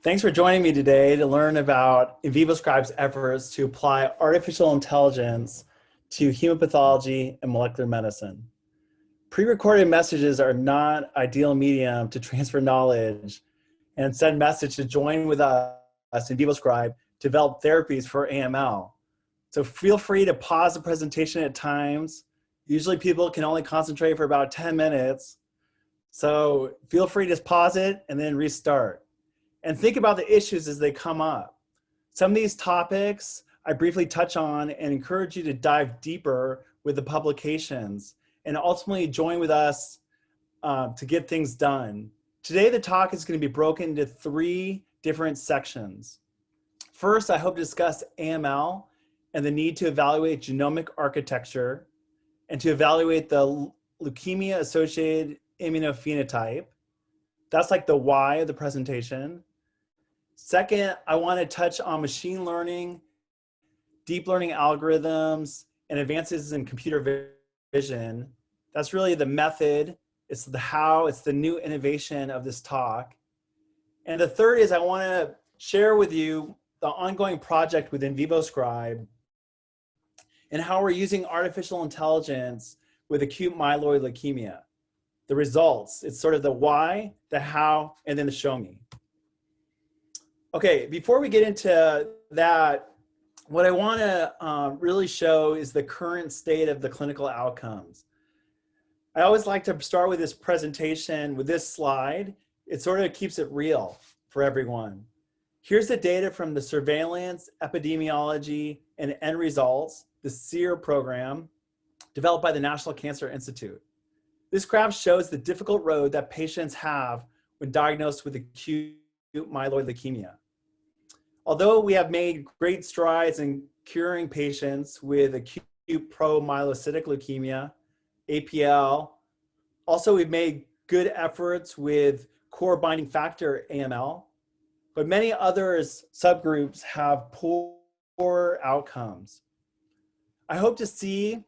Thanks for joining me today to learn about InVivoScribe's efforts to apply artificial intelligence to human pathology and molecular medicine. Pre-recorded messages are not ideal medium to transfer knowledge and send message to join with us InVivoScribe to develop therapies for AML. So feel free to pause the presentation at times. Usually people can only concentrate for about 10 minutes. So feel free to pause it and then restart. And think about the issues as they come up. Some of these topics I briefly touch on and encourage you to dive deeper with the publications and ultimately join with us to get things done. Today, the talk is going to be broken into 3 different sections. First, I hope to discuss AML and the need to evaluate genomic architecture and to evaluate the leukemia-associated immunophenotype. That's like the why of the presentation. Second, I want to touch on machine learning, deep learning algorithms, and advances in computer vision. That's really the method, it's the how, it's the new innovation of this talk. And the third is I want to share with you the ongoing project with InVivoScribe and how we're using artificial intelligence with acute myeloid leukemia. The results, it's sort of the why, the how, and then the show me. Okay, before we get into that, what I want to really show is the current state of the clinical outcomes. I always like to start with this presentation with this slide. It sort of keeps it real for everyone. Here's the data from the surveillance, epidemiology, and end results, the SEER program, developed by the National Cancer Institute. This graph shows the difficult road that patients have when diagnosed with acute myeloid leukemia. Although we have made great strides in curing patients with acute promyelocytic leukemia, APL, also we've made good efforts with core binding factor AML, but many others subgroups have poor outcomes. I hope to see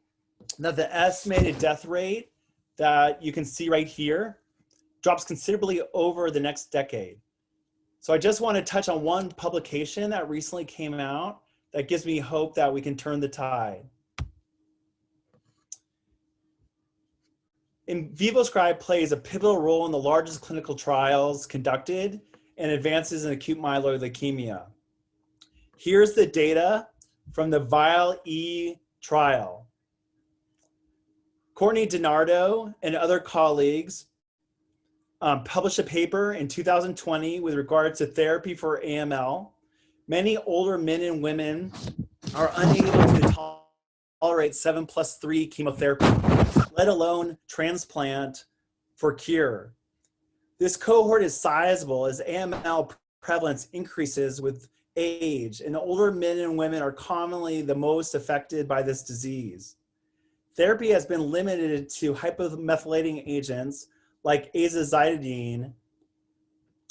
that the estimated death rate that you can see right here drops considerably over the next decade. So I just want to touch on one publication that recently came out that gives me hope that we can turn the tide. InVivoScribe plays a pivotal role in the largest clinical trials conducted and advances in acute myeloid leukemia. Here's the data from the VIAL-E trial. Courtney DiNardo and other colleagues published a paper in 2020 with regards to therapy for AML. Many older men and women are unable to tolerate 7+3 chemotherapy, let alone transplant for cure. This cohort is sizable as AML prevalence increases with age, and older men and women are commonly the most affected by this disease. Therapy has been limited to hypomethylating agents like azacitidine.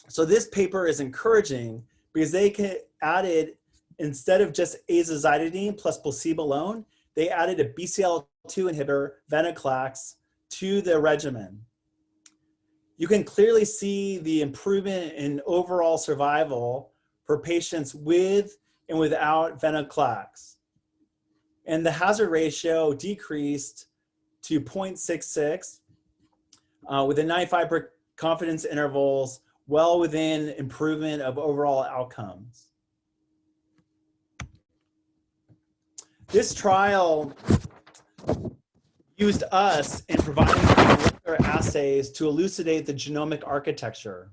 So this paper is encouraging because they added, instead of just azacitidine plus placebo alone, they added a BCL2 inhibitor, venetoclax, to the regimen. You can clearly see the improvement in overall survival for patients with and without venetoclax. And the hazard ratio decreased to 0.66 with a 95% confidence intervals well within improvement of overall outcomes. This trial used us in providing molecular assays to elucidate the genomic architecture.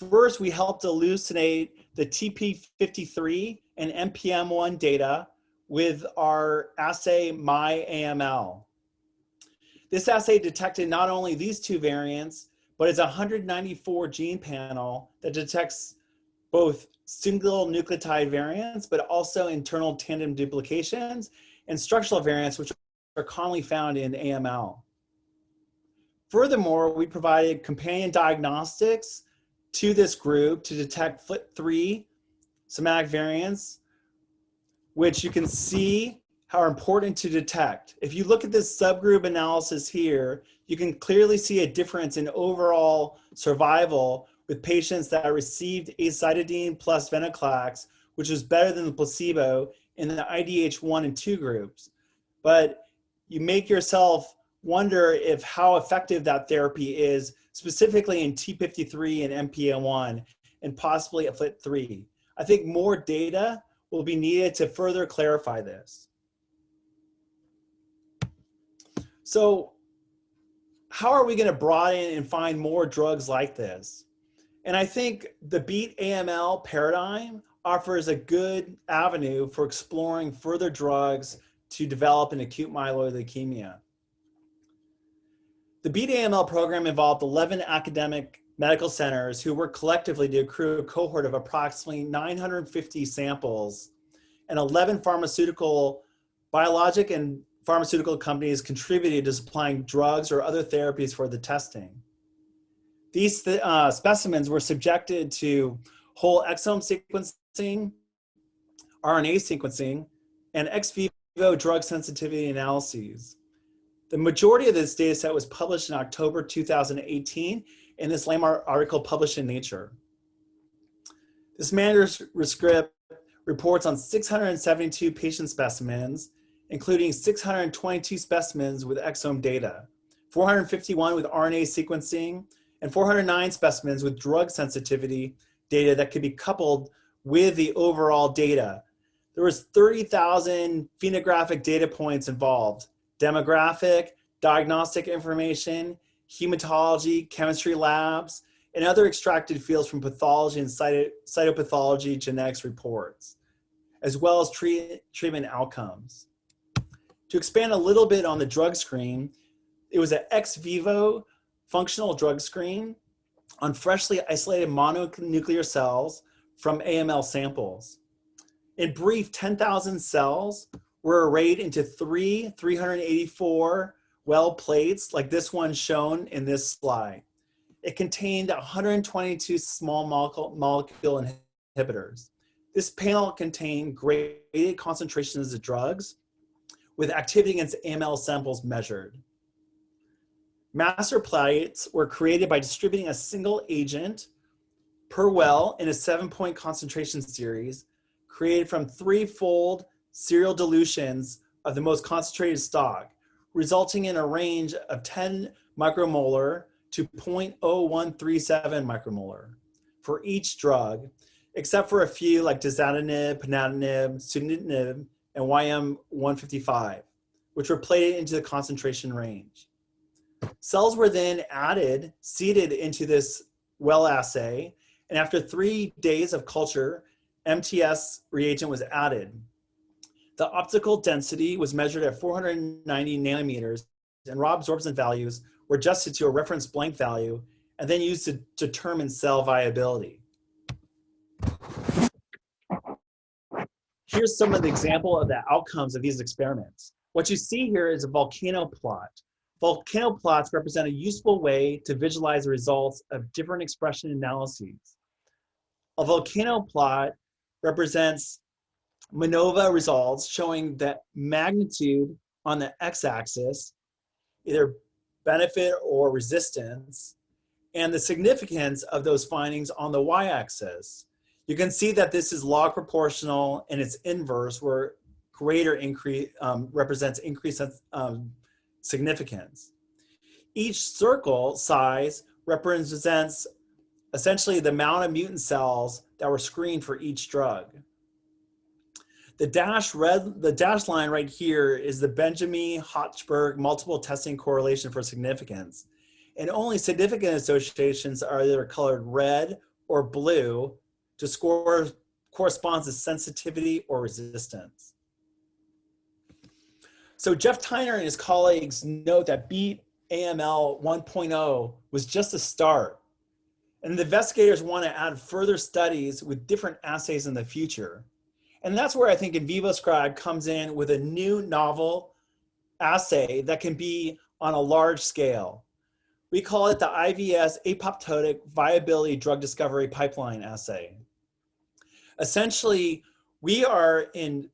First, we helped elucidate the TP53 and NPM1 data with our assay MyAML. This assay detected not only these 2 variants, but it's a 194 gene panel that detects both single nucleotide variants, but also internal tandem duplications and structural variants, which are commonly found in AML. Furthermore, we provided companion diagnostics to this group to detect FLT3 somatic variants, which you can see are important to detect. If you look at this subgroup analysis here, you can clearly see a difference in overall survival with patients that received azacitidine plus venetoclax, which was better than the placebo in the IDH1 and 2 groups. But you make yourself wonder if how effective that therapy is, specifically in T53 and MPN1, and possibly at FLT3. I think more data will be needed to further clarify this. So how are we going to broaden and find more drugs like this? And I think the Beat AML paradigm offers a good avenue for exploring further drugs to develop in acute myeloid leukemia. The Beat AML program involved 11 academic medical centers who worked collectively to accrue a cohort of approximately 950 samples, and 11 biologic and pharmaceutical companies contributed to supplying drugs or other therapies for the testing. These specimens were subjected to whole exome sequencing, RNA sequencing, and ex vivo drug sensitivity analyses. The majority of this data set was published in October 2018 in this landmark article published in Nature. This manuscript reports on 672 patient specimens, including 622 specimens with exome data, 451 with RNA sequencing, and 409 specimens with drug sensitivity data that could be coupled with the overall data. There was 30,000 phenographic data points involved: demographic, diagnostic information, hematology, chemistry labs, and other extracted fields from pathology and cytopathology genetics reports, as well as treatment outcomes. To expand a little bit on the drug screen, it was an ex vivo functional drug screen on freshly isolated mononuclear cells from AML samples. In brief, 10,000 cells were arrayed into 384 well plates, like this one shown in this slide. It contained 122 small molecule inhibitors. This panel contained graded concentrations of drugs with activity against AML samples measured. Master plates were created by distributing a single agent per well in a 7-point concentration series created from 3-fold serial dilutions of the most concentrated stock, resulting in a range of 10 micromolar to 0.0137 micromolar for each drug, except for a few like dasatinib, ponatinib, sunitinib, and YM155, which were plated into the concentration range. Cells were then seeded into this well assay, and after 3 days of culture, MTS reagent was added. The optical density was measured at 490 nanometers, and raw absorption values were adjusted to a reference blank value and then used to determine cell viability. Here's some of the example of the outcomes of these experiments. What you see here is a volcano plot. Volcano plots represent a useful way to visualize the results of different expression analyses. A volcano plot represents MANOVA results showing the magnitude on the x-axis, either benefit or resistance, and the significance of those findings on the y-axis. You can see that this is log proportional and its inverse, where greater increase represents increased significance. Each circle size represents essentially the amount of mutant cells that were screened for each drug. The dashed line right here is the Benjamin-Hochberg multiple testing correlation for significance. And only significant associations are either colored red or blue to score corresponds to sensitivity or resistance. So Jeff Tyner and his colleagues note that Beat AML 1.0 was just a start. And the investigators want to add further studies with different assays in the future. And that's where I think InVivoScribe comes in with a new novel assay that can be on a large scale. We call it the IVS apoptotic viability drug discovery pipeline assay. Essentially, we are in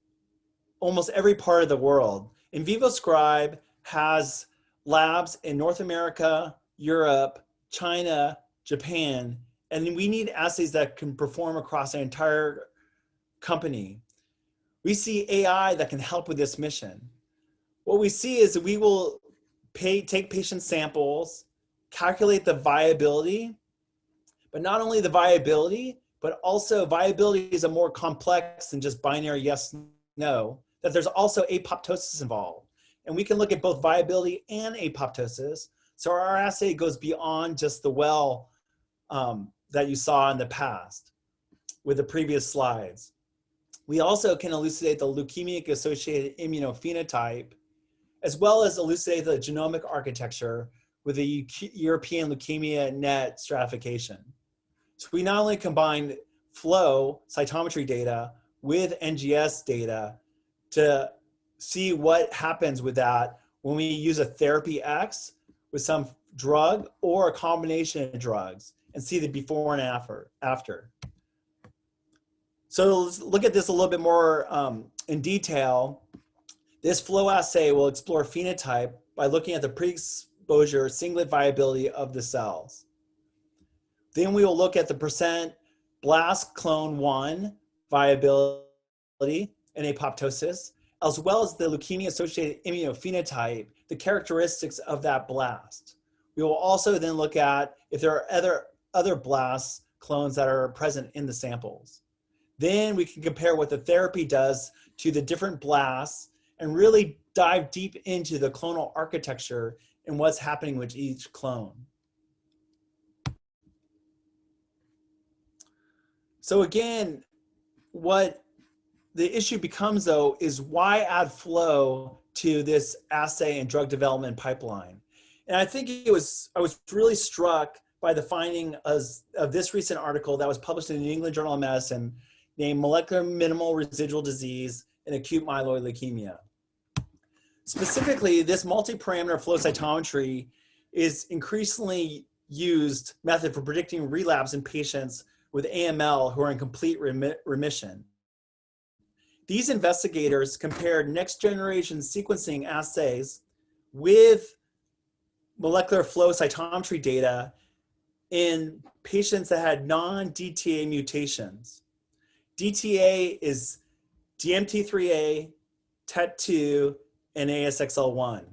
almost every part of the world. InVivoScribe has labs in North America, Europe, China, Japan, And we need assays that can perform across an entire company. We see AI that can help with this mission. What we see is that we will take patient samples, calculate the viability, but not only the viability, but also viability is a more complex than just binary yes, no, that there's also apoptosis involved. And we can look at both viability and apoptosis. So our assay goes beyond just the well that you saw in the past with the previous slides. We also can elucidate the leukemic-associated immunophenotype, as well as elucidate the genomic architecture with the European Leukemia Net stratification. So we not only combine flow cytometry data with NGS data to see what happens with that when we use a therapy X with some drug or a combination of drugs and see the before and after. So let's look at this a little bit more in detail. This flow assay will explore phenotype by looking at the pre-exposure singlet viability of the cells. Then we will look at the percent blast clone 1 viability and apoptosis, as well as the leukemia-associated immunophenotype, the characteristics of that blast. We will also then look at if there are other blast clones that are present in the samples. Then we can compare what the therapy does to the different blasts and really dive deep into the clonal architecture and what's happening with each clone. So again, what the issue becomes though is why add flow to this assay and drug development pipeline? And I think I was really struck by the finding of this recent article that was published in the New England Journal of Medicine named Molecular Minimal Residual Disease in Acute Myeloid Leukemia. Specifically, this multi-parameter flow cytometry is increasingly used method for predicting relapse in patients with AML who are in complete remission. These investigators compared next generation sequencing assays with molecular flow cytometry data in patients that had non-DTA mutations. DTA is DMT3A, TET2, and ASXL1.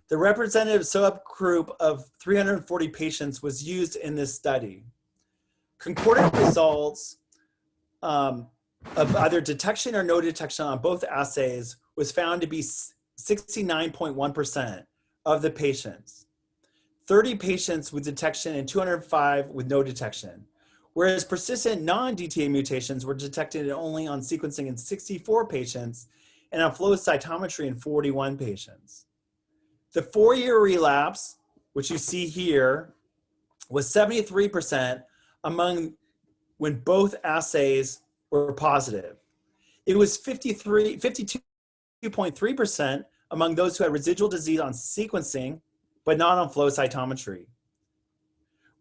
The representative subgroup of 340 patients was used in this study. Concordant results of either detection or no detection on both assays was found to be 69.1% of the patients. 30 patients with detection and 205 with no detection, whereas persistent non-DTA mutations were detected only on sequencing in 64 patients and on flow cytometry in 41 patients. The 4-year relapse, which you see here, was 73% among when both assays were positive. It was 52.3% among those who had residual disease on sequencing, but not on flow cytometry,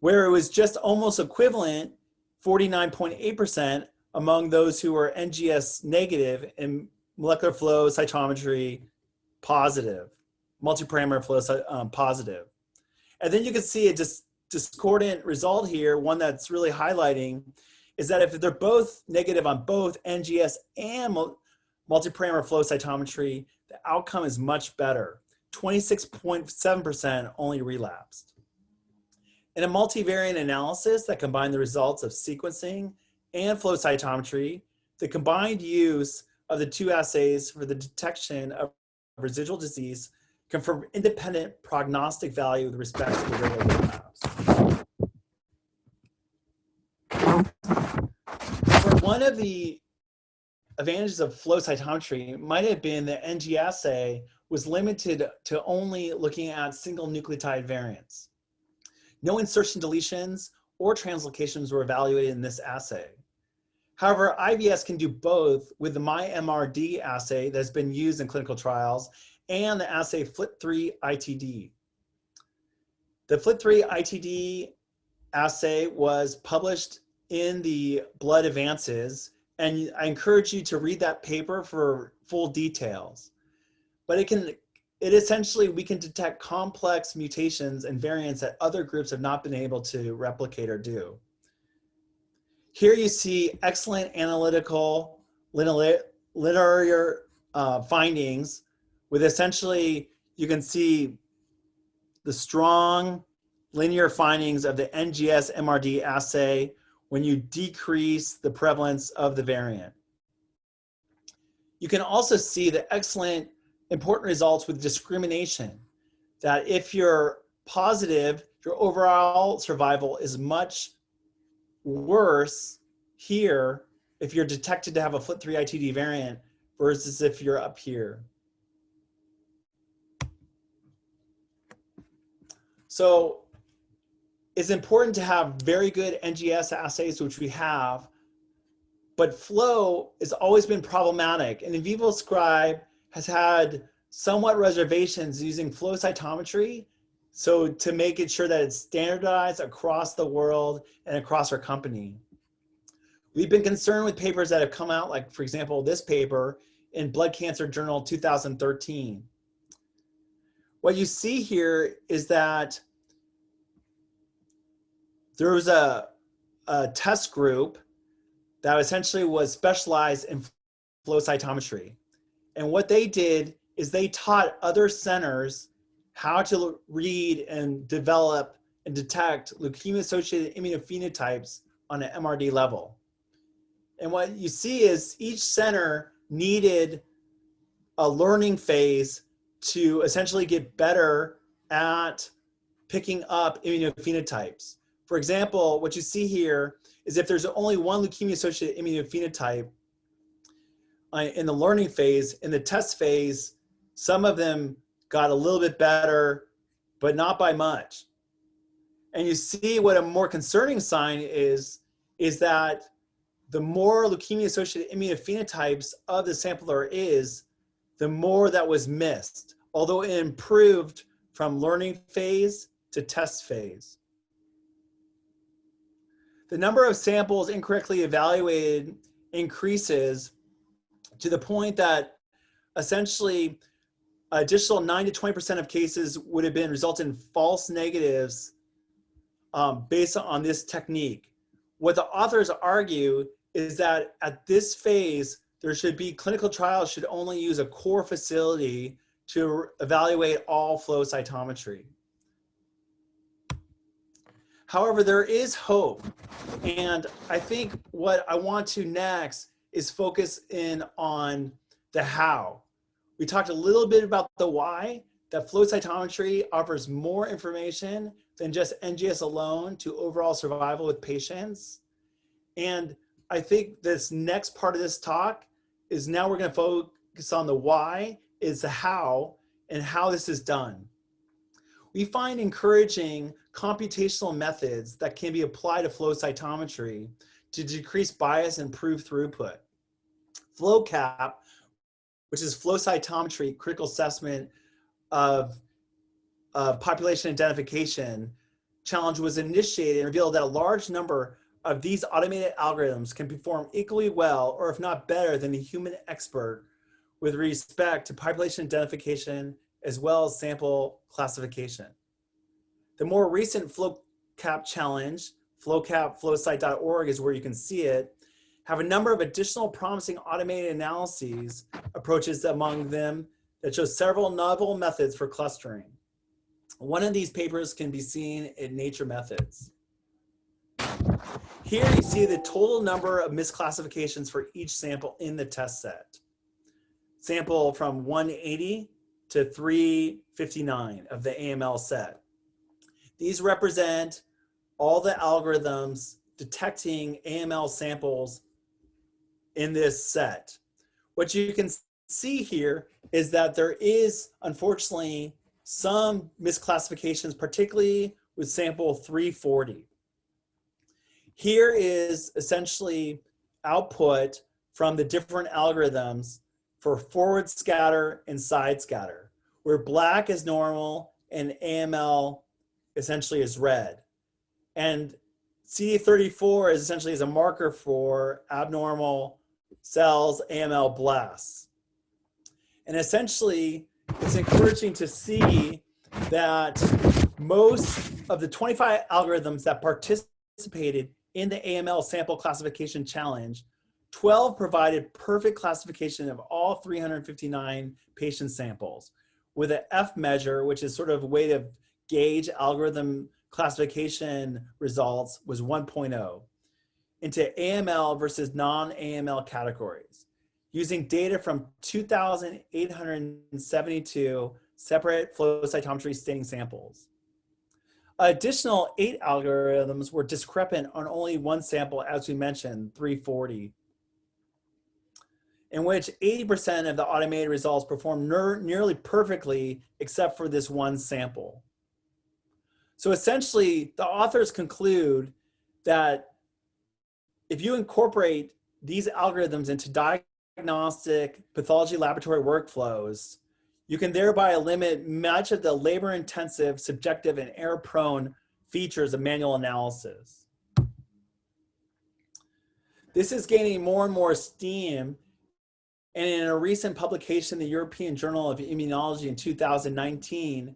where it was just almost equivalent, 49.8% among those who were NGS negative and molecular flow cytometry positive, multi-parameter flow positive. And then you can see a discordant result here, one that's really highlighting, is that if they're both negative on both NGS and multi-parameter flow cytometry, the outcome is much better. 26.7% only relapsed. In a multivariate analysis that combined the results of sequencing and flow cytometry, the combined use of the two assays for the detection of residual disease confirmed independent prognostic value with respect to the rate of relapse. One of the advantages of flow cytometry might have been that NG assay was limited to only looking at single nucleotide variants. No insertion deletions or translocations were evaluated in this assay. However, IVS can do both with the MyMRD assay that's been used in clinical trials and the assay FLT3-ITD. The FLT3-ITD assay was published in the Blood Advances, and I encourage you to read that paper for full details. But it can it essentially, we can detect complex mutations and variants that other groups have not been able to replicate or do. Here you see excellent analytical linear findings with essentially, you can see the strong linear findings of the NGS MRD assay when you decrease the prevalence of the variant. You can also see the excellent important results with discrimination, that if you're positive, your overall survival is much worse here if you're detected to have a FLT3 ITD variant versus if you're up here. So it's important to have very good NGS assays, which we have, but flow has always been problematic. And in vivo scribe has had somewhat reservations using flow cytometry, so to make it sure that it's standardized across the world and across our company. We've been concerned with papers that have come out, like for example, this paper in Blood Cancer Journal 2013. What you see here is that there was a test group that essentially was specialized in flow cytometry. And what they did is they taught other centers how to read and develop and detect leukemia-associated immunophenotypes on an MRD level. And what you see is each center needed a learning phase to essentially get better at picking up immunophenotypes. For example, what you see here is if there's only one leukemia-associated immunophenotype in the learning phase, in the test phase, some of them got a little bit better, but not by much. And you see what a more concerning sign is that the more leukemia-associated immunophenotypes of the sample there is, the more that was missed, although it improved from learning phase to test phase. The number of samples incorrectly evaluated increases to the point that essentially additional 9 to 20% of cases would have been resulted in false negatives based on this technique. What the authors argue is that at this phase, there should be clinical trials should only use a core facility to evaluate all flow cytometry. However, there is hope. And I think what I want to next is focus in on the how. We talked a little bit about the why, that flow cytometry offers more information than just NGS alone to overall survival with patients. And I think this next part of this talk is now we're going to focus on the why, is the how, and how this is done. We find encouraging computational methods that can be applied to flow cytometry to decrease bias and improve throughput. FlowCap, which is flow cytometry critical assessment of population identification challenge, was initiated and revealed that a large number of these automated algorithms can perform equally well, or if not better, than a human expert with respect to population identification as well as sample classification. The more recent FlowCap challenge, flowcapflowcyte.org is where you can see it, have a number of additional promising automated analyses approaches among them that show several novel methods for clustering. One of these papers can be seen in Nature Methods. Here you see the total number of misclassifications for each sample in the test set. Sample from 180 to 359 of the AML set. These represent all the algorithms detecting AML samples in this set. What you can see here is that there is, unfortunately, some misclassifications, particularly with sample 340. Here is essentially output from the different algorithms for forward scatter and side scatter, where black is normal and AML essentially is red. And CD34 is essentially a marker for abnormal cells, AML blasts. And essentially, it's encouraging to see that most of the 25 algorithms that participated in the AML sample classification challenge, 12 provided perfect classification of all 359 patient samples with an F measure, which is sort of a way to gauge algorithm classification results, was 1.0 into AML versus non-AML categories, using data from 2,872 separate flow cytometry staining samples. Additional 8 algorithms were discrepant on only one sample, as we mentioned, 340, in which 80% of the automated results performed nearly perfectly except for this one sample. So essentially, the authors conclude that if you incorporate these algorithms into diagnostic pathology laboratory workflows, you can thereby eliminate much of the labor-intensive, subjective, and error-prone features of manual analysis. This is gaining more and more steam, and in a recent publication in the European Journal of Immunology in 2019,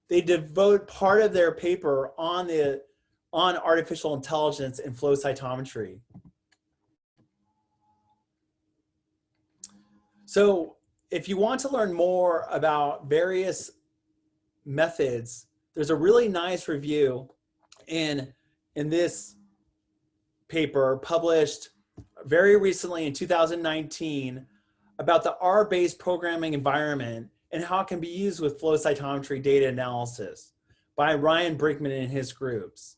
they devote part of their paper on artificial intelligence in flow cytometry. So if you want to learn more about various methods, there's a really nice review in this paper published very recently in 2019 about the R-based programming environment and how it can be used with flow cytometry data analysis by Ryan Brinkman and his groups.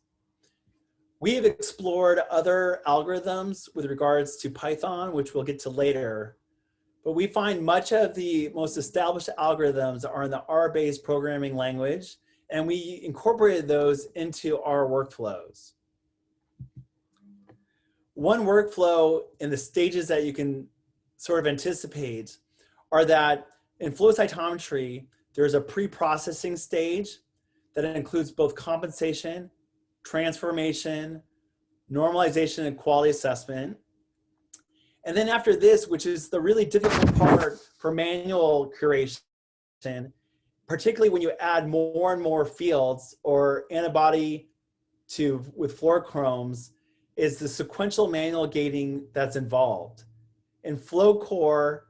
We have explored other algorithms with regards to Python, which we'll get to later, but we find much of the most established algorithms are in the R-based programming language, and we incorporated those into our workflows. One workflow in the stages that you can sort of anticipate are that in flow cytometry, there's a pre-processing stage that includes both compensation, transformation, normalization, and quality assessment. And then after this, which is the really difficult part for manual curation, particularly when you add more and more fields or antibody with fluorochromes, is the sequential manual gating that's involved. And FlowCore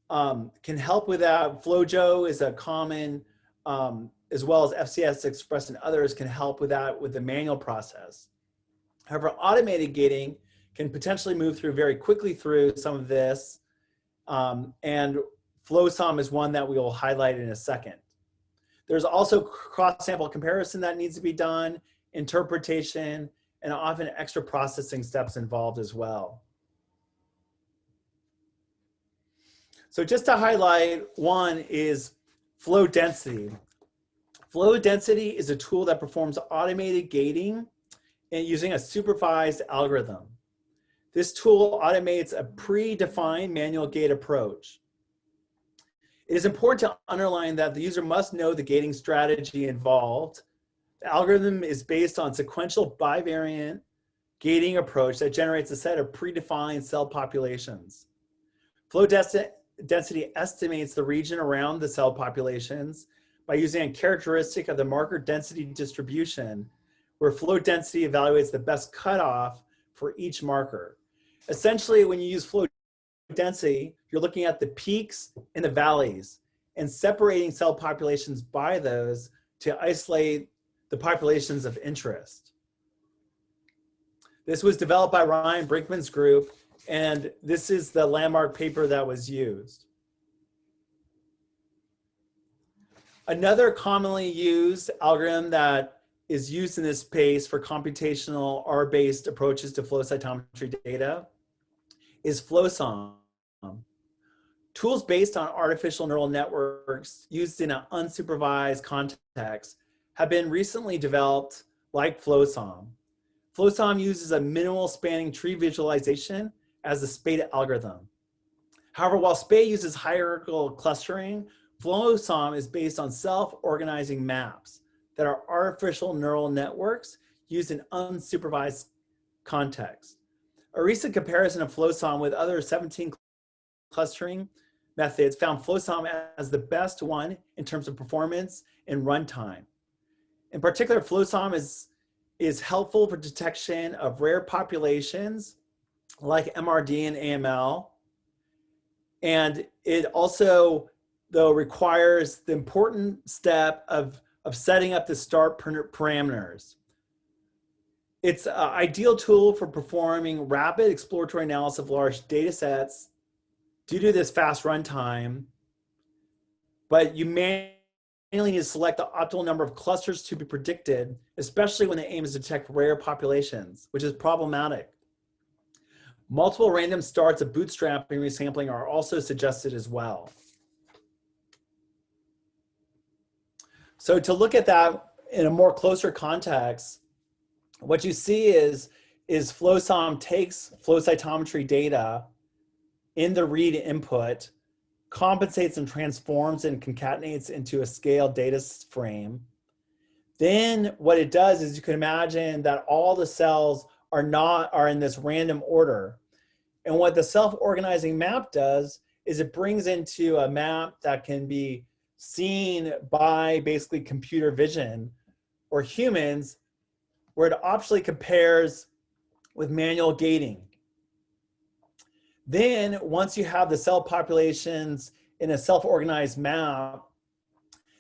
can help with that. FlowJo is a common, as well as FCS Express and others can help with that with the manual process. However, automated gating can potentially move through very quickly through some of this, and FlowSum is one that we will highlight in a second. There's also cross-sample comparison that needs to be done, interpretation, and often extra processing steps involved as well. So just to highlight, one is flow density. Flow density is a tool that performs automated gating and using a supervised algorithm. This tool automates a predefined manual gate approach. It is important to underline that the user must know the gating strategy involved. The algorithm is based on sequential bivariant gating approach that generates a set of predefined cell populations. Flow density estimates the region around the cell populations by using a characteristic of the marker density distribution, where flow density evaluates the best cutoff for each marker. Essentially, when you use flow density, you're looking at the peaks and the valleys and separating cell populations by those to isolate the populations of interest. This was developed by Ryan Brinkman's group, and this is the landmark paper that was used. Another commonly used algorithm that is used in this space for computational R-based approaches to flow cytometry data is FlowSum. Tools based on artificial neural networks used in an unsupervised context have been recently developed, like FlowSum. FlowSum uses a minimal spanning tree visualization as the SPADE algorithm. However, while SPADE uses hierarchical clustering, FlowSum is based on self-organizing maps that are artificial neural networks used in unsupervised contexts. A recent comparison of FlowSum with other 17 clustering methods found FlowSum as the best one in terms of performance and runtime. In particular, FlowSum is helpful for detection of rare populations like MRD and AML. And it also, though, requires the important step of setting up the start parameters. It's an ideal tool for performing rapid exploratory analysis of large data sets due to this fast runtime, but you manually need to select the optimal number of clusters to be predicted, especially when the aim is to detect rare populations, which is problematic. Multiple random starts of bootstrapping and resampling are also suggested as well. So to look at that in a more closer context, what you see is FlowSum takes flow cytometry data in the read input, compensates and transforms and concatenates into a scaled data frame. Then what it does is you can imagine that all the cells are in this random order. And what the self-organizing map does is it brings into a map that can be seen by basically computer vision or humans, where it optionally compares with manual gating. Then once you have the cell populations in a self-organized map,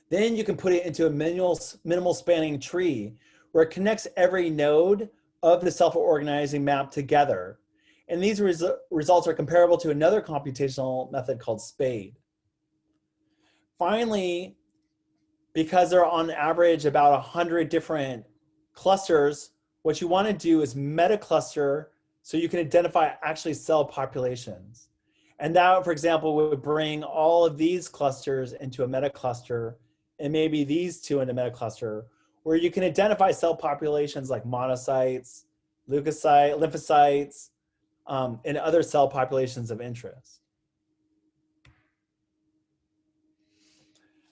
then you can put it into a minimal spanning tree where it connects every node of the self-organizing map together. And these results are comparable to another computational method called SPADE. Finally, because there are on average about 100 different clusters, what you want to do is meta-cluster so you can identify actually cell populations. And that, for example, would bring all of these clusters into a meta-cluster and maybe these two into meta-cluster, where you can identify cell populations like monocytes, lymphocytes, and other cell populations of interest.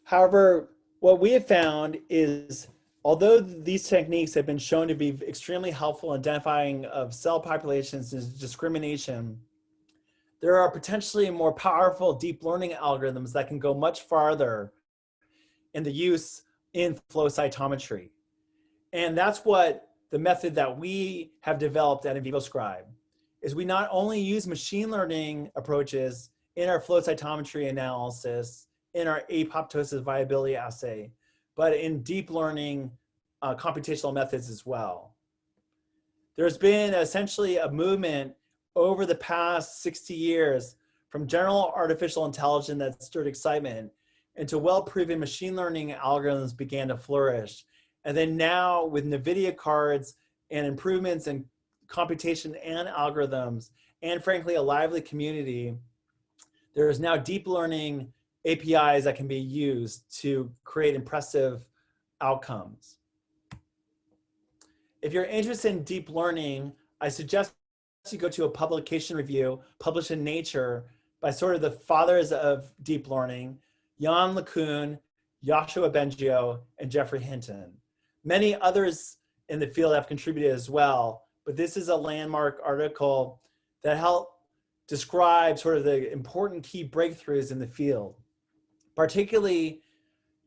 However, what we have found is, although these techniques have been shown to be extremely helpful in identifying of cell populations and discrimination, there are potentially more powerful deep learning algorithms that can go much farther in the use in flow cytometry. And that's what the method that we have developed at InVivoScribe is. We not only use machine learning approaches in our flow cytometry analysis, in our apoptosis viability assay, but in deep learning computational methods as well. There's been essentially a movement over the past 60 years from general artificial intelligence that stirred excitement into well-proven machine learning algorithms began to flourish. And then now with NVIDIA cards and improvements in computation and algorithms, and frankly, a lively community, there is now deep learning APIs that can be used to create impressive outcomes. If you're interested in deep learning, I suggest you go to a publication review published in Nature by sort of the fathers of deep learning, Yann LeCun, Yoshua Bengio, and Jeffrey Hinton. Many others in the field have contributed as well, but this is a landmark article that helped describe sort of the important key breakthroughs in the field. Particularly,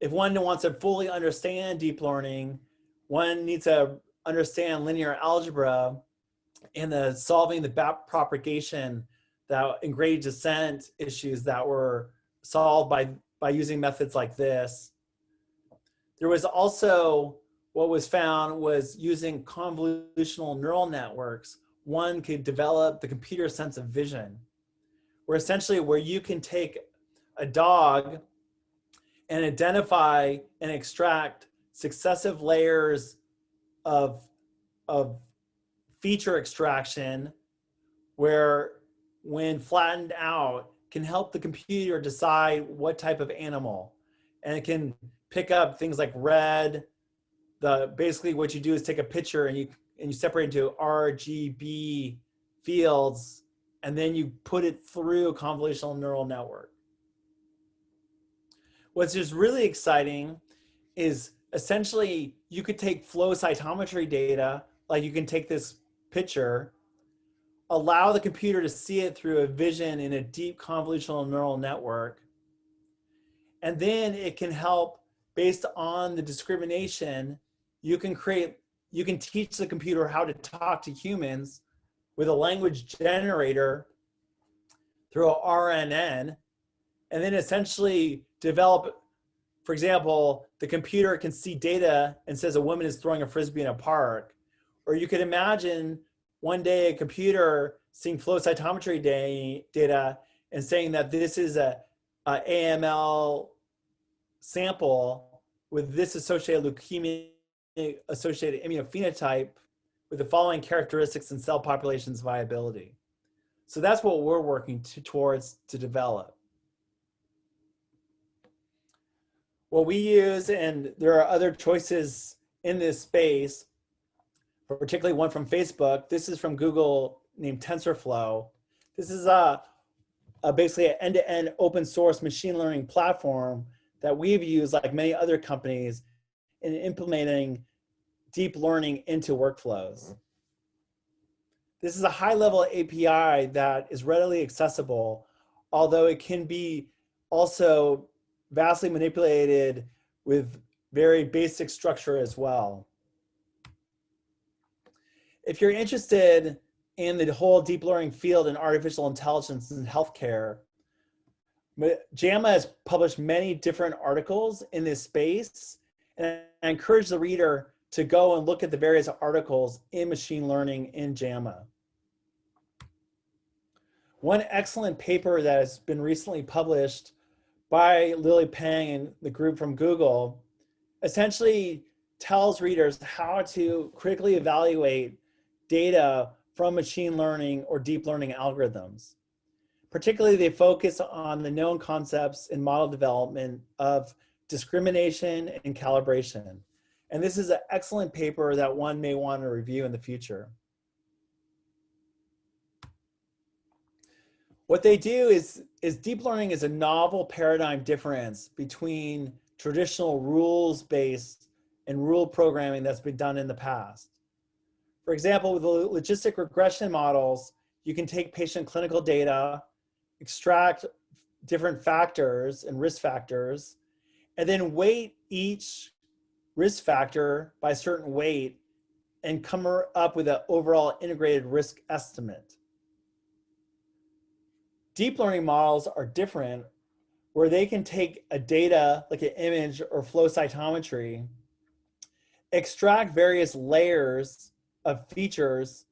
if one wants to fully understand deep learning, one needs to understand linear algebra and solving the backpropagation and gradient descent issues that were solved by using methods like this. There was also, what was found was using convolutional neural networks, one could develop the computer sense of vision, where essentially where you can take a dog and identify and extract successive layers of feature extraction, where when flattened out can help the computer decide what type of animal. And it can pick up things like red. Basically what you do is take a picture and you separate into RGB fields, and then you put it through a convolutional neural network. What's just really exciting is essentially you could take flow cytometry data, like you can take this picture, allow the computer to see it through a vision in a deep convolutional neural network. And then it can help, based on the discrimination, you can teach the computer how to talk to humans with a language generator through a RNN, and then essentially develop, for example, the computer can see data and says a woman is throwing a frisbee in a park. Or you could imagine one day a computer seeing flow cytometry data and saying that this is a AML sample with this associated leukemia associated immunophenotype with the following characteristics and cell populations viability. So that's what we're working towards to develop. What we use, and there are other choices in this space, particularly one from Facebook. This is from Google named TensorFlow. This is basically an end-to-end open source machine learning platform that we've used, like many other companies, in implementing deep learning into workflows. This is a high-level API that is readily accessible, although it can be also vastly manipulated with very basic structure as well. If you're interested in the whole deep learning field in artificial intelligence in healthcare, JAMA has published many different articles in this space, and I encourage the reader to go and look at the various articles in machine learning in JAMA. One excellent paper that has been recently published by Lily Peng and the group from Google essentially tells readers how to critically evaluate data from machine learning or deep learning algorithms. Particularly, they focus on the known concepts in model development of discrimination and calibration. And this is an excellent paper that one may want to review in the future. What they do is deep learning is a novel paradigm difference between traditional rules-based and rule programming that's been done in the past. For example, with the logistic regression models, you can take patient clinical data, extract different factors and risk factors, and then weight each risk factor by a certain weight and come up with an overall integrated risk estimate. Deep learning models are different, where they can take a data like an image or flow cytometry, extract various layers of features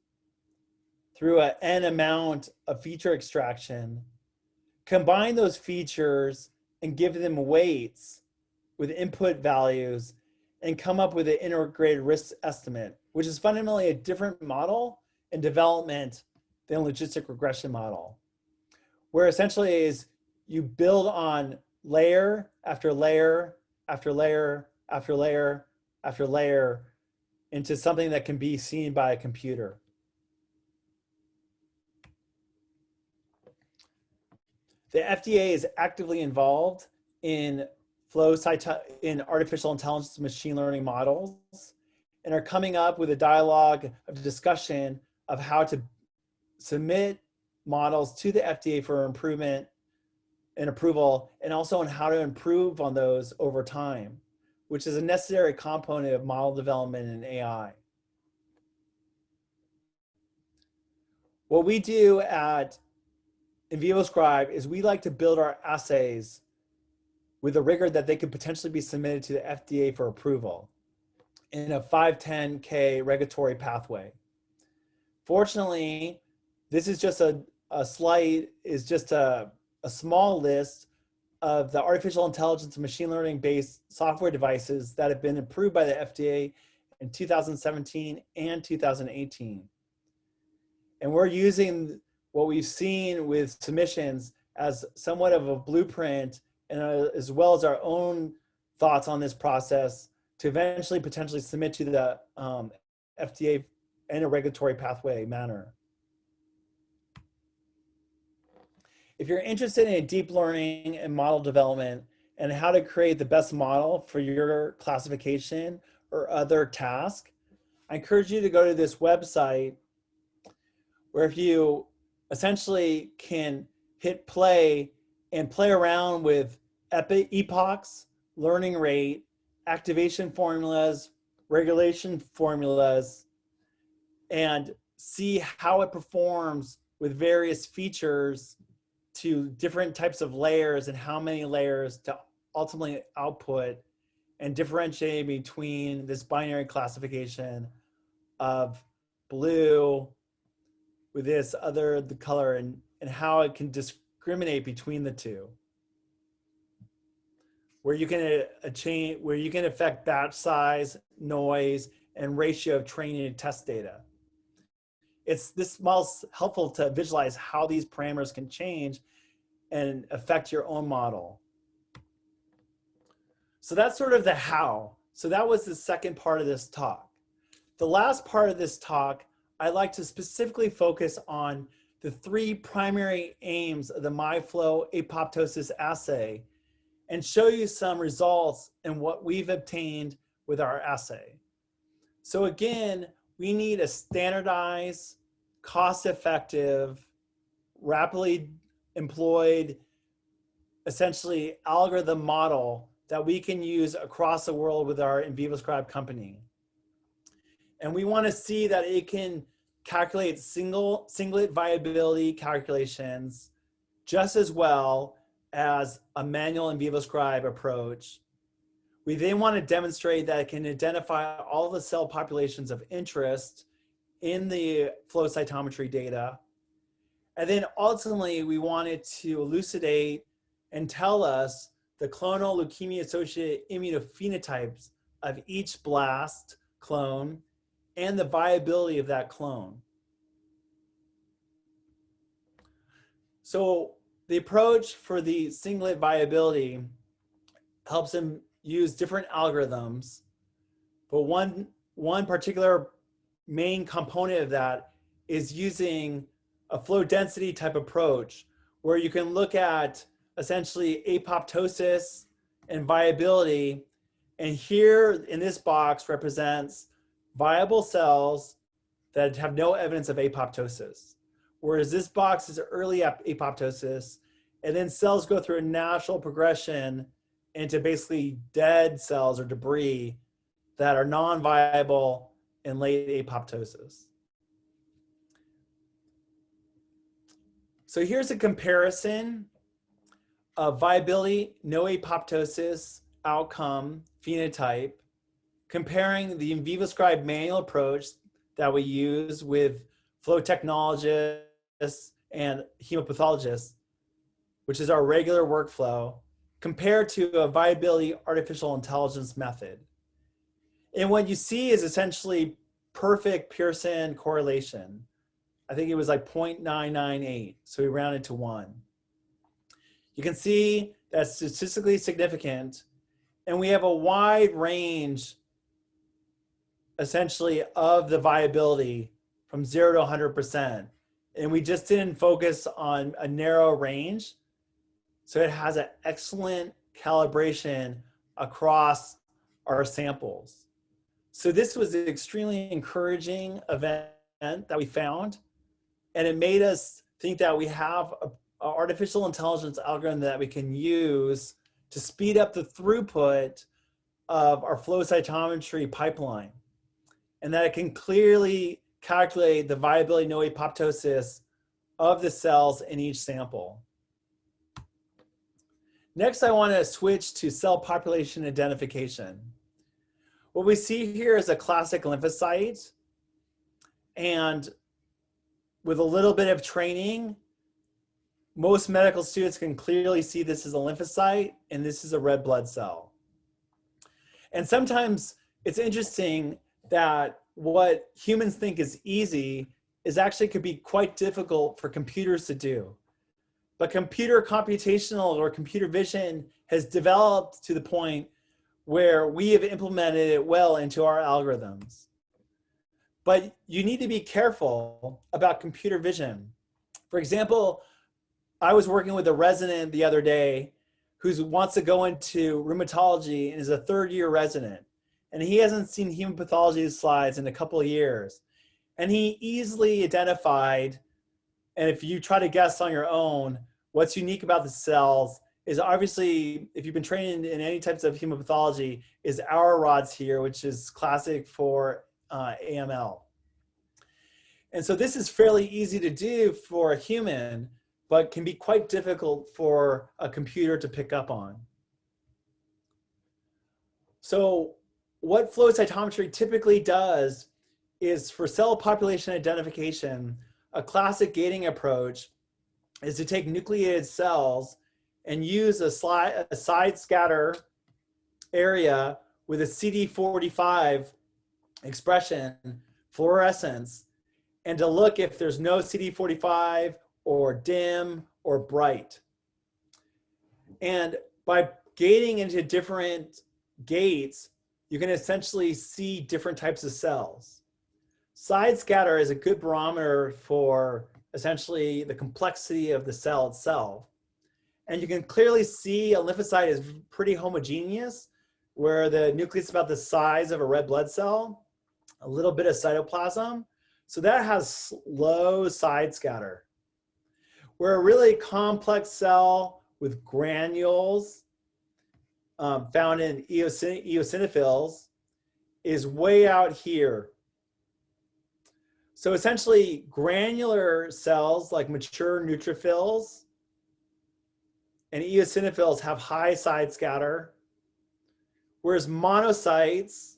through an n amount of feature extraction, combine those features and give them weights with input values, and come up with an integrated risk estimate, which is fundamentally a different model in development than logistic regression model, where essentially is you build on layer after layer after layer after layer after layer into something that can be seen by a computer. The FDA is actively involved in artificial intelligence machine learning models, and are coming up with a dialogue of discussion of how to submit models to the FDA for improvement and approval, and also on how to improve on those over time, which is a necessary component of model development in AI. What we do at InVivoScribe is we like to build our assays with the rigor that they could potentially be submitted to the FDA for approval in a 510K regulatory pathway. Fortunately, this is just a small list of the artificial intelligence and machine learning based software devices that have been approved by the FDA in 2017 and 2018. And we're using what we've seen with submissions as somewhat of a blueprint, and as well as our own thoughts on this process to eventually potentially submit to the FDA in a regulatory pathway manner. If you're interested in deep learning and model development and how to create the best model for your classification or other task, I encourage you to go to this website, where if you essentially can hit play and play around with epochs, learning rate, activation formulas, regulation formulas, and see how it performs with various features to different types of layers and how many layers to ultimately output, and differentiate between this binary classification of blue with this other the color, and how it can discriminate between the two, where you can where you can affect batch size, noise, and ratio of training and test data. This model's helpful to visualize how these parameters can change and affect your own model. So that's sort of the how. So that was the second part of this talk. The last part of this talk, I'd like to specifically focus on the three primary aims of the MyFlow apoptosis assay and show you some results and what we've obtained with our assay. So again, we need a standardized, cost-effective, rapidly employed, essentially algorithm model that we can use across the world with our InVivoScribe company. And we want to see that it can calculate singlet viability calculations just as well as a manual InVivoScribe approach. We then want to demonstrate that it can identify all the cell populations of interest in the flow cytometry data. And then ultimately, we wanted to elucidate and tell us the clonal leukemia-associated immunophenotypes of each blast clone and the viability of that clone. So the approach for the singlet viability helps them use different algorithms, but one particular main component of that is using a flow density type approach where you can look at essentially apoptosis and viability. And here in this box represents viable cells that have no evidence of apoptosis. Whereas this box is early apoptosis, and then cells go through a natural progression into basically dead cells or debris that are non-viable in late apoptosis. So here's a comparison of viability, no apoptosis, outcome, phenotype, comparing the InVivoScribe manual approach that we use with flow technologists and hemopathologists, which is our regular workflow, compared to a viability artificial intelligence method. And what you see is essentially perfect Pearson correlation. I think it was like 0.998, so we rounded to 1. You can see that's statistically significant, and we have a wide range essentially of the viability from 0 to 100%. And we just didn't focus on a narrow range. So it has an excellent calibration across our samples. So this was an extremely encouraging event that we found. And it made us think that we have an artificial intelligence algorithm that we can use to speed up the throughput of our flow cytometry pipeline, and that it can clearly calculate the viability no apoptosis of the cells in each sample. Next, I want to switch to cell population identification. What we see here is a classic lymphocyte, and with a little bit of training, most medical students can clearly see this as a lymphocyte and this is a red blood cell. And sometimes it's interesting that what humans think is easy is actually could be quite difficult for computers to do. But computer computational or computer vision has developed to the point where we have implemented it well into our algorithms. But you need to be careful about computer vision. For example, I was working with a resident the other day who wants to go into rheumatology and is a third-year resident. And he hasn't seen hemopathology slides in a couple of years. And he easily identified, and if you try to guess on your own, what's unique about the cells is obviously, if you've been trained in any types of hemopathology, is our rods here, which is classic for AML. And so this is fairly easy to do for a human, but can be quite difficult for a computer to pick up on. So what flow cytometry typically does is, for cell population identification, a classic gating approach is to take nucleated cells and use a side scatter area with a CD45 expression fluorescence, and to look if there's no CD45 or dim or bright. And by gating into different gates, you can essentially see different types of cells. Side scatter is a good barometer for essentially the complexity of the cell itself. And you can clearly see a lymphocyte is pretty homogeneous, where the nucleus is about the size of a red blood cell, a little bit of cytoplasm. So that has low side scatter. Where a really complex cell with granules found in eosinophils is way out here. So essentially, granular cells like mature neutrophils and eosinophils have high side scatter, whereas monocytes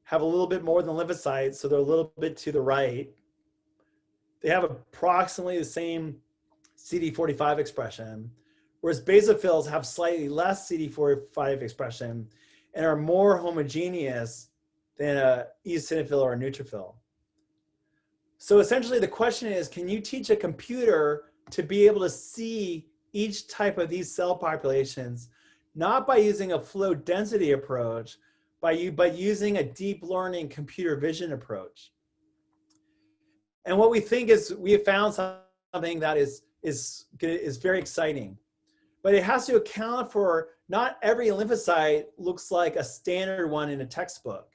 have a little bit more than lymphocytes, so they're a little bit to the right. They have approximately the same CD45 expression, whereas basophils have slightly less CD45 expression and are more homogeneous than an eosinophil or a neutrophil. So essentially the question is, can you teach a computer to be able to see each type of these cell populations, not by using a flow density approach, but using a deep learning computer vision approach? And what we think is, we have found something that is very exciting, but it has to account for not every lymphocyte looks like a standard one in a textbook.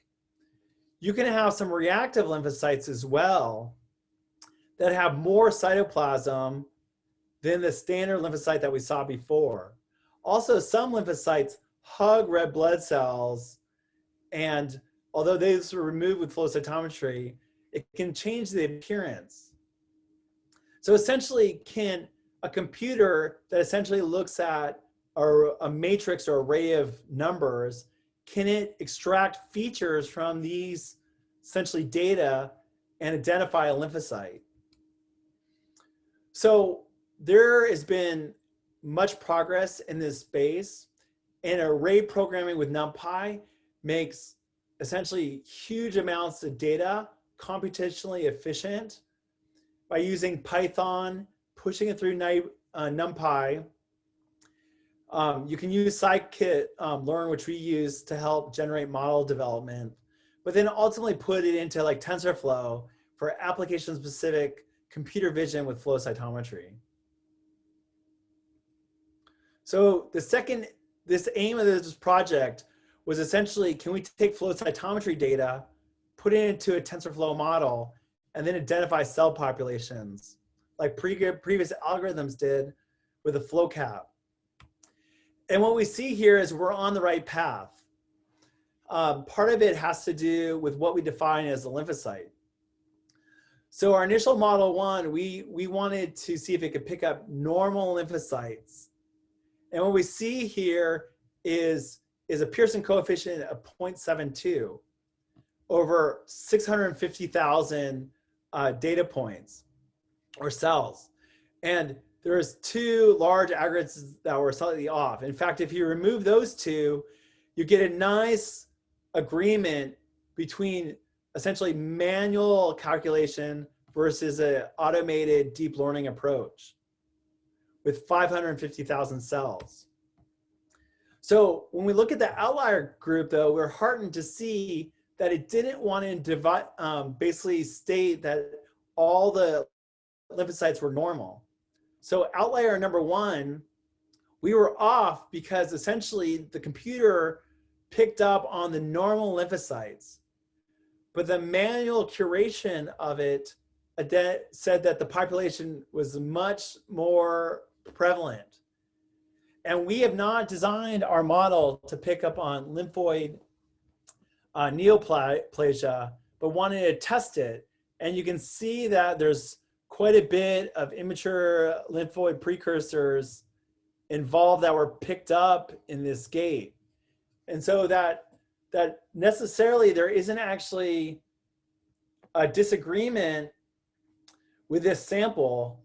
You can have some reactive lymphocytes as well that have more cytoplasm than the standard lymphocyte that we saw before. Also, some lymphocytes hug red blood cells, and although these were removed with flow cytometry, it can change the appearance. So essentially, can a computer that essentially looks at a matrix or array of numbers, can it extract features from these essentially data and identify a lymphocyte? So there has been much progress in this space, and array programming with NumPy makes essentially huge amounts of data computationally efficient by using Python, pushing it through NumPy. You can use scikit-learn, which we use to help generate model development, but then ultimately put it into like TensorFlow for application-specific computer vision with flow cytometry. So this aim of this project was essentially, can we take flow cytometry data, put it into a TensorFlow model, and then identify cell populations like previous algorithms did with a flow cap. And what we see here is we're on the right path. Part of it has to do with what we define as a lymphocyte. So our initial model one, we wanted to see if it could pick up normal lymphocytes. And what we see here is a Pearson coefficient of 0.72 over 650,000 data points or cells. And there's two large aggregates that were slightly off. In fact, if you remove those two, you get a nice agreement between essentially manual calculation versus an automated deep learning approach with 550,000 cells. So when we look at the outlier group, though, we're heartened to see that it didn't want to basically state that all the lymphocytes were normal. So outlier number one, we were off because essentially the computer picked up on the normal lymphocytes, but the manual curation of it said that the population was much more prevalent. And we have not designed our model to pick up on lymphoid neoplasia, but wanted to test it. And you can see that there's quite a bit of immature lymphoid precursors involved that were picked up in this gate. And so that necessarily there isn't actually a disagreement with this sample,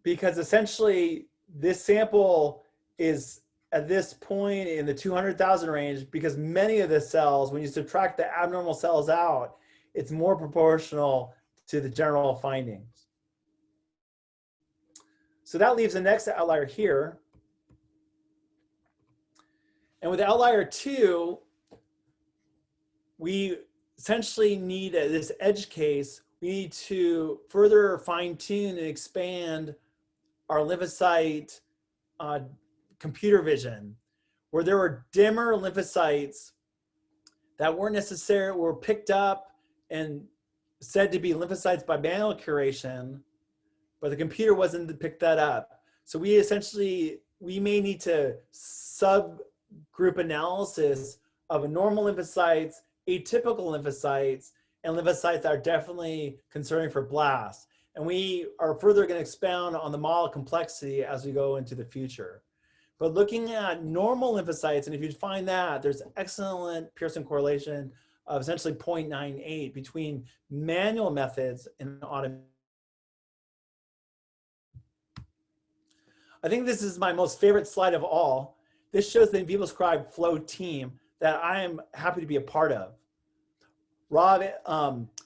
because essentially this sample is at this point in the 200,000 range, because many of the cells, when you subtract the abnormal cells out, it's more proportional to the general findings. So that leaves the next outlier here. And with outlier 2, we essentially need this edge case. We need to further fine tune and expand our lymphocyte computer vision, where there were dimmer lymphocytes that were picked up and said to be lymphocytes by manual curation, but the computer wasn't to pick that up. So we may need to subgroup analysis of normal lymphocytes, atypical lymphocytes, and lymphocytes that are definitely concerning for blasts. And we are further going to expound on the model complexity as we go into the future. But looking at normal lymphocytes, and if you find that, there's excellent Pearson correlation of essentially 0.98 between manual methods and automated. I think this is my most favorite slide of all. This shows the in vivo scribe flow team that I am happy to be a part of. Rob,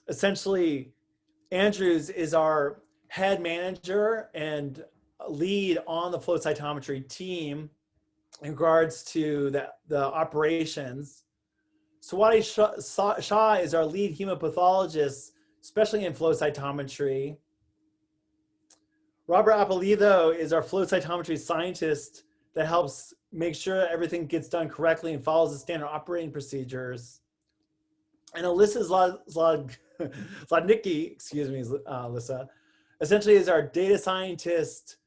essentially, Andrews is our head manager and lead on the flow cytometry team in regards to the operations. Swati Shah is our lead hemopathologist, especially in flow cytometry. Robert Apolido is our flow cytometry scientist that helps make sure everything gets done correctly and follows the standard operating procedures. And Alyssa Zlodnicki, excuse me, Alyssa, essentially is our data scientist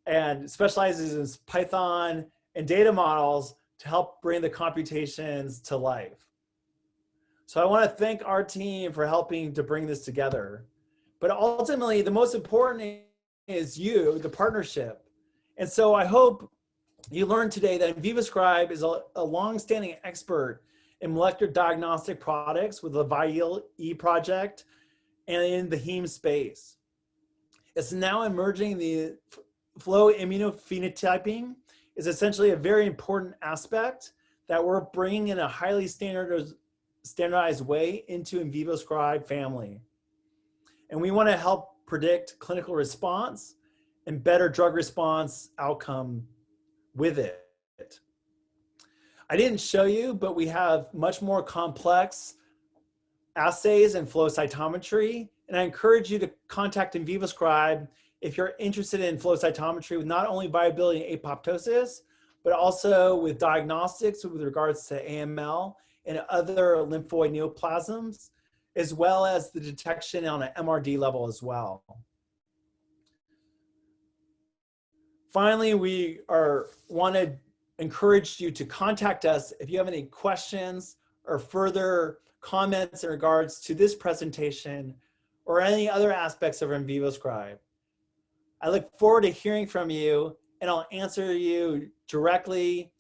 and specializes in Python and data models to help bring the computations to life. So I want to thank our team for helping to bring this together. But ultimately, the most important is you, the partnership. And so I hope you learned today that InVivoScribe is a long-standing expert in molecular diagnostic products with the VIAL-E project and in the heme space. It's now emerging the flow immunophenotyping is essentially a very important aspect that we're bringing in a highly standardized way into InVivoScribe family. And we want to help predict clinical response and better drug response outcome with it. I didn't show you, but we have much more complex assays and flow cytometry. And I encourage you to contact InVivoScribe if you're interested in flow cytometry with not only viability and apoptosis, but also with diagnostics with regards to AML and other lymphoid neoplasms, as well as the detection on an MRD level as well. Finally, we want to encourage you to contact us if you have any questions or further comments in regards to this presentation or any other aspects of InVivoScribe. I look forward to hearing from you, and I'll answer you directly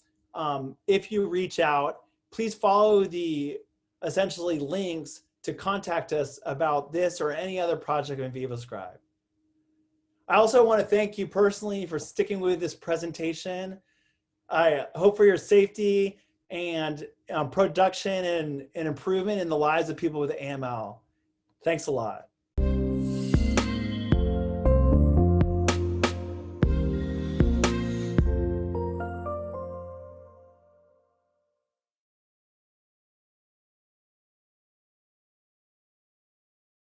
if you reach out. Please follow the essentially links to contact us about this or any other project of InVivoScribe. I also want to thank you personally for sticking with this presentation. I hope for your safety and production and improvement in the lives of people with AML. Thanks a lot.